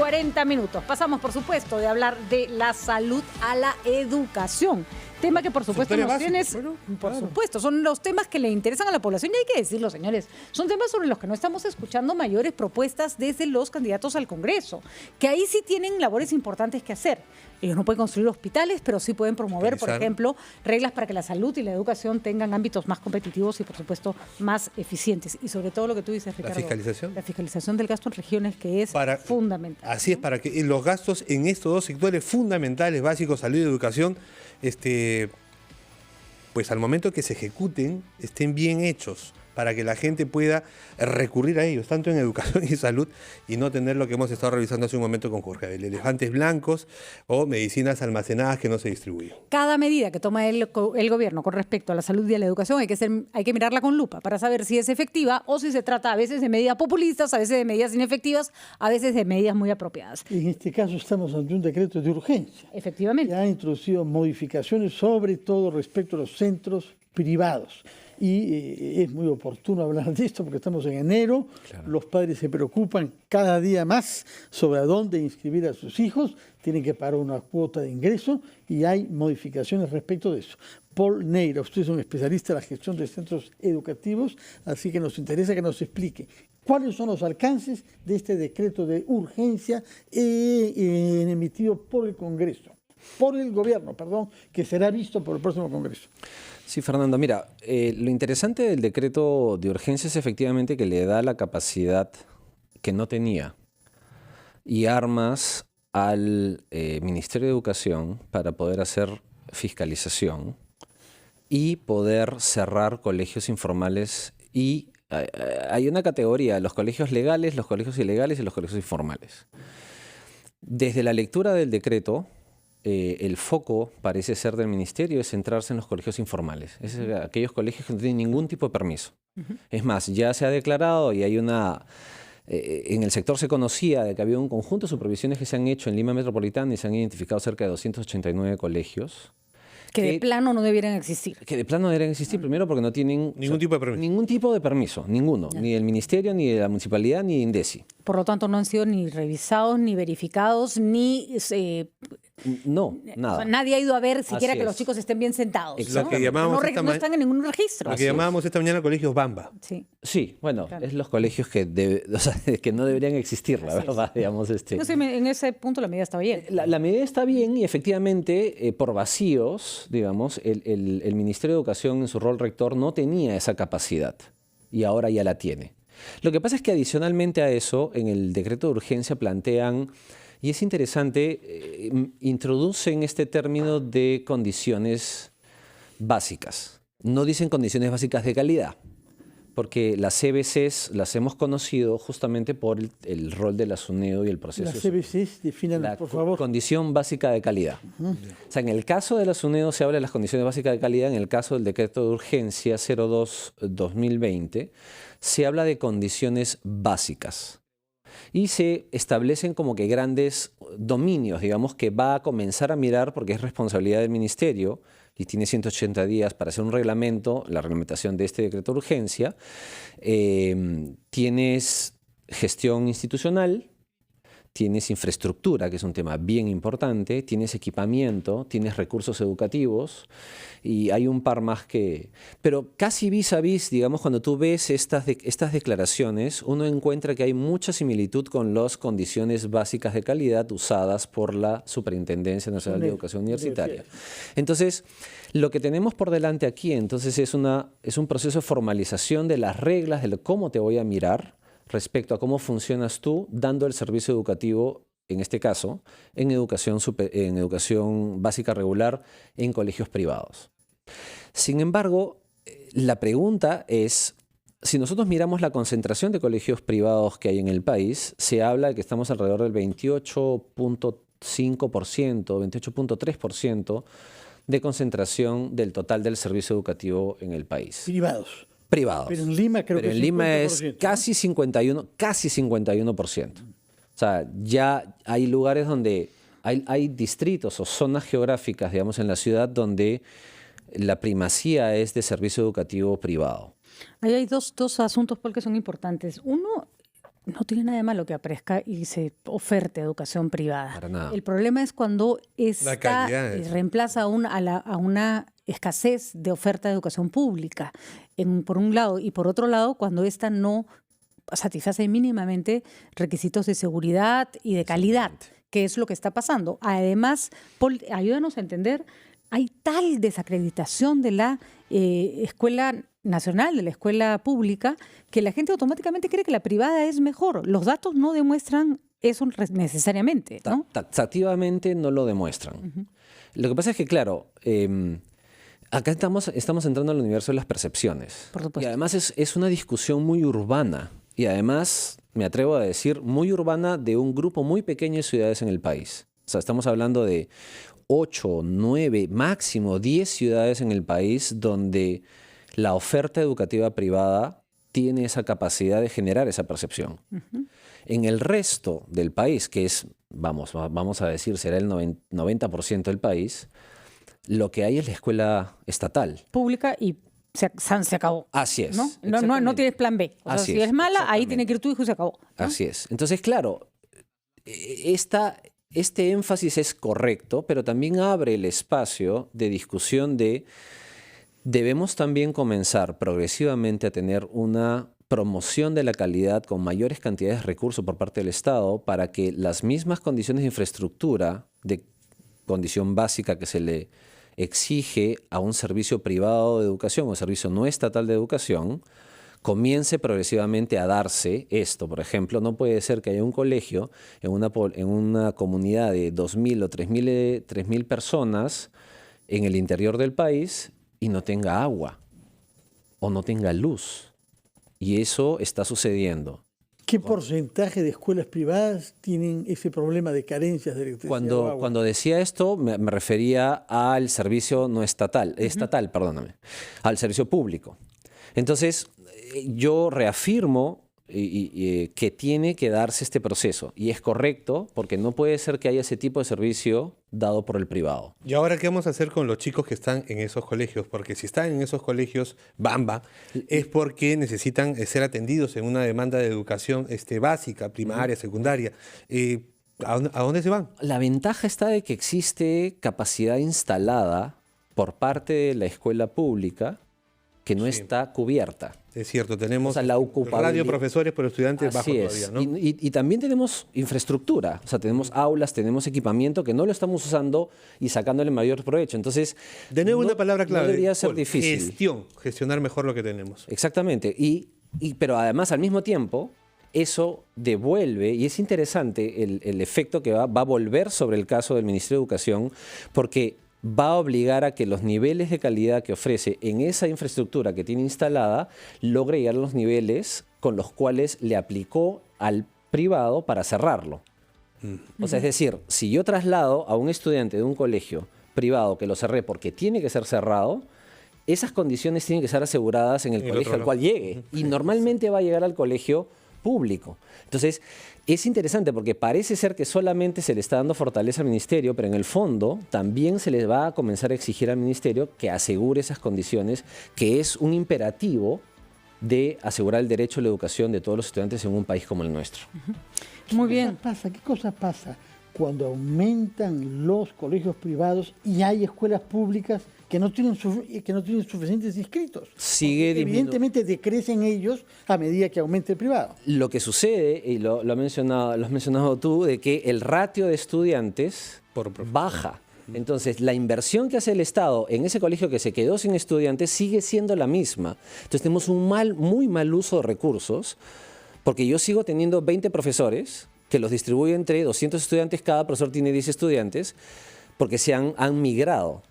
40 minutos. Pasamos, por supuesto, de hablar de la salud a la educación. Tema que, por supuesto, nos tienes, por supuesto, son los temas que le interesan a la población y hay que decirlo, señores. Son temas sobre los que no estamos escuchando mayores propuestas desde los candidatos al Congreso, que ahí sí tienen labores importantes que hacer. Ellos no pueden construir hospitales, pero sí pueden promover, por ejemplo, reglas para que la salud y la educación tengan ámbitos más competitivos y, por supuesto, más eficientes. Y sobre todo lo que tú dices, Ricardo. La fiscalización. La fiscalización del gasto en regiones, que es fundamental. Así es, para que los gastos en estos dos sectores fundamentales, básicos, salud y educación, pues al momento que se ejecuten, estén bien hechos, para que la gente pueda recurrir a ellos, tanto en educación y salud, y no tener lo que hemos estado revisando hace un momento con Jorge Abel, elefantes blancos o medicinas almacenadas que no se distribuyen. Cada medida que toma el gobierno con respecto a la salud y a la educación hay que mirarla con lupa para saber si es efectiva o si se trata a veces de medidas populistas, a veces de medidas inefectivas, a veces de medidas muy apropiadas. En este caso estamos ante un decreto de urgencia. Efectivamente. Que ha introducido modificaciones, sobre todo respecto a los centros privados. Y es muy oportuno hablar de esto porque estamos en enero, los padres se preocupan cada día más sobre a dónde inscribir a sus hijos, tienen que pagar una cuota de ingreso y hay modificaciones respecto de eso. Paul Neira, usted es un especialista en la gestión de centros educativos, así que nos interesa que nos explique cuáles son los alcances de este decreto de urgencia emitido por el Congreso. Por el gobierno, perdón, que será visto por el próximo Congreso. Sí, Fernando, mira, lo interesante del decreto de urgencia es efectivamente que le da la capacidad que no tenía y armas al Ministerio de Educación para poder hacer fiscalización y poder cerrar colegios informales y hay una categoría, los colegios legales, los colegios ilegales y los colegios informales. Desde la lectura del decreto, el foco parece ser del ministerio es centrarse en los colegios informales, es aquellos colegios que no tienen ningún tipo de permiso. Es más, ya se ha declarado y hay una... en el sector se conocía de que había un conjunto de supervisiones que se han hecho en Lima Metropolitana y se han identificado cerca de 289 colegios. Que de plano no debieran existir. Que de plano no deberían existir, primero porque no tienen... Ningún tipo de permiso. Ningún tipo de permiso, ninguno. Ni del ministerio, ni de la municipalidad, ni de INDECI. Por lo tanto, no han sido ni revisados, ni verificados, ni... no, nada. O sea, nadie ha ido a ver siquiera que los chicos estén bien sentados. Lo que llamábamos no están en ningún registro. Lo que llamábamos esta mañana colegios Bamba. Sí, bueno, es los colegios que, que no deberían existir, la verdad. Digamos, No sé, en ese punto la medida está bien. La medida está bien y efectivamente por vacíos, digamos, el Ministerio de Educación en su rol rector no tenía esa capacidad y ahora ya la tiene. Lo que pasa es que adicionalmente a eso, en el decreto de urgencia plantean, y es interesante, introducen este término de condiciones básicas. No dicen condiciones básicas de calidad, porque las CBCs las hemos conocido justamente por el rol de la SUNEDU y el proceso. Las CBCs, defínalas, por favor. Condición básica de calidad. O sea, en el caso de la SUNEDU se habla de las condiciones básicas de calidad, en el caso del decreto de urgencia 02-2020 se habla de condiciones básicas. Y se establecen como que grandes dominios, digamos, que va a comenzar a mirar, porque es responsabilidad del ministerio, y tiene 180 días para hacer un reglamento, la reglamentación de este decreto de urgencia. Tienes gestión institucional, tienes infraestructura, que es un tema bien importante, tienes equipamiento, tienes recursos educativos y hay un par más que... Pero casi vis a vis, digamos, cuando tú ves estas declaraciones, uno encuentra que hay mucha similitud con las condiciones básicas de calidad usadas por la Superintendencia Nacional de Educación Universitaria. Entonces, lo que tenemos por delante aquí entonces es un proceso de formalización de las reglas de cómo te voy a mirar respecto a cómo funcionas tú dando el servicio educativo, en este caso, en educación básica regular en colegios privados. Sin embargo, la pregunta es, si nosotros miramos la concentración de colegios privados que hay en el país, se habla de que estamos alrededor del 28.5%, 28.3% de concentración del total del servicio educativo en el país. Privados. Privados. Pero en Lima creo que en Lima es casi 51%. O sea, ya hay lugares donde hay distritos o zonas geográficas, digamos, en la ciudad donde la primacía es de servicio educativo privado. Ahí hay dos asuntos porque son importantes. Uno, no tiene nada de malo que aparezca y se oferte educación privada. Para nada. El problema es cuando calidad reemplaza a una escasez de oferta de educación pública, por un lado, y por otro lado, cuando esta no satisface mínimamente requisitos de seguridad y de calidad, que es lo que está pasando. Además, Paul, ayúdanos a entender, hay tal desacreditación de la escuela nacional, de la escuela pública, que la gente automáticamente cree que la privada es mejor. Los datos no demuestran eso necesariamente, ¿no? Taxativamente no lo demuestran. Lo que pasa es que, claro, acá estamos entrando al universo de las percepciones. Por supuesto. Y además es una discusión muy urbana. Y además, me atrevo a decir, muy urbana de un grupo muy pequeño de ciudades en el país. O sea, estamos hablando de 8, 9, máximo 10 ciudades en el país donde la oferta educativa privada tiene esa capacidad de generar esa percepción. En el resto del país, que es, vamos a decir, será el 90% del país, lo que hay es la escuela estatal. Pública y se acabó. Así es. No tienes plan B. O sea, si es mala, ahí tiene que ir tu hijo y se acabó, ¿no? Así es. Entonces, claro, este énfasis es correcto, pero también abre el espacio de discusión de debemos también comenzar progresivamente a tener una promoción de la calidad con mayores cantidades de recursos por parte del Estado para que las mismas condiciones de infraestructura, de condición básica que se le exige a un servicio privado de educación o servicio no estatal de educación, comience progresivamente a darse esto. Por ejemplo, no puede ser que haya un colegio en una comunidad de 2.000 o 3.000 personas en el interior del país y no tenga agua o no tenga luz. Y eso está sucediendo. ¿Qué porcentaje de escuelas privadas tienen ese problema de carencias de electricidad o agua? Cuando decía esto, me refería al servicio no estatal, al servicio público. Entonces, yo reafirmo que tiene que darse este proceso. Y es correcto, porque no puede ser que haya ese tipo de servicio dado por el privado. ¿Y ahora qué vamos a hacer con los chicos que están en esos colegios? Porque si están en esos colegios, bamba, es porque necesitan ser atendidos en una demanda de educación básica, primaria, secundaria. ¿A dónde se van? La ventaja está de que existe capacidad instalada por parte de la escuela pública que no está cubierta. Es cierto, tenemos la ocupabilidad. Radio profesores por estudiantes bajo todavía, ¿no? Y también tenemos infraestructura, o sea, tenemos aulas, tenemos equipamiento que no lo estamos usando y sacándole mayor provecho. Entonces, de nuevo una palabra clave. No debería ser difícil. Gestionar mejor lo que tenemos. Exactamente, pero además al mismo tiempo eso devuelve, y es interesante el efecto que va a volver sobre el caso del Ministerio de Educación, porque va a obligar a que los niveles de calidad que ofrece en esa infraestructura que tiene instalada logre llegar a los niveles con los cuales le aplicó al privado para cerrarlo. O sea, es decir, si yo traslado a un estudiante de un colegio privado que lo cerré porque tiene que ser cerrado, esas condiciones tienen que ser aseguradas en el colegio al cual llegue. Y normalmente va a llegar al colegio público. Entonces, es interesante porque parece ser que solamente se le está dando fortaleza al ministerio, pero en el fondo también se les va a comenzar a exigir al ministerio que asegure esas condiciones, que es un imperativo de asegurar el derecho a la educación de todos los estudiantes en un país como el nuestro. Muy bien. ¿Qué cosa pasa cuando aumentan los colegios privados y hay escuelas públicas que no tienen suficientes inscritos? Evidentemente decrecen ellos a medida que aumente el privado. Lo que sucede, y lo has mencionado tú, de que el ratio de estudiantes baja. Entonces, la inversión que hace el Estado en ese colegio que se quedó sin estudiantes sigue siendo la misma. Entonces, tenemos un muy mal uso de recursos, porque yo sigo teniendo 20 profesores que los distribuyo entre 200 estudiantes, cada profesor tiene 10 estudiantes, porque han migrado.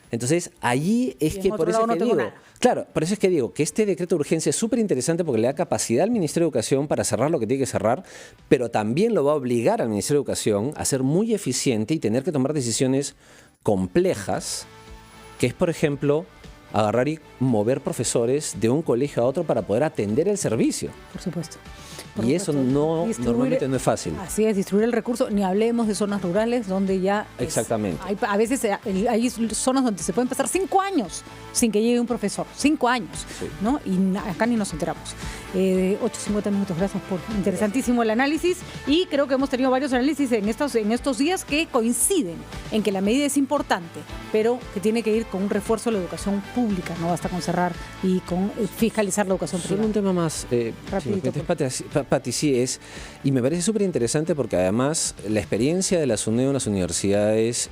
Entonces, allí es que por eso es que digo, claro, por eso es que digo que este decreto de urgencia es súper interesante porque le da capacidad al Ministerio de Educación para cerrar lo que tiene que cerrar, pero también lo va a obligar al Ministerio de Educación a ser muy eficiente y tener que tomar decisiones complejas, que es, por ejemplo, agarrar y mover profesores de un colegio a otro para poder atender el servicio. Por supuesto. Y eso normalmente no es fácil. Así es, distribuir el recurso. Ni hablemos de zonas rurales donde ya... Exactamente. A veces hay zonas donde se pueden pasar 5 años sin que llegue un profesor. 5 años, sí. ¿No? Y acá ni nos enteramos. 8:50 minutos, gracias por interesantísimo el análisis. Y creo que hemos tenido varios análisis en estos días que coinciden en que la medida es importante, pero que tiene que ir con un refuerzo de la educación pública. No basta con cerrar y con fiscalizar la educación privada. Solo un tema más, Pati, sí es, y me parece súper interesante porque además la experiencia de la SUNEDU en las universidades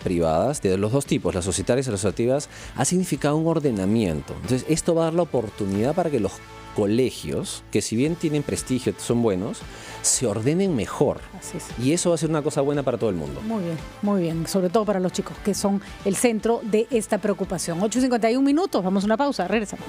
privadas, de los dos tipos, las societarias y las asociativas, ha significado un ordenamiento. Entonces, esto va a dar la oportunidad para que los colegios, que si bien tienen prestigio, son buenos, se ordenen mejor. Así es. Y eso va a ser una cosa buena para todo el mundo. Muy bien, sobre todo para los chicos, que son el centro de esta preocupación. 8:51 minutos, vamos a una pausa, regresamos.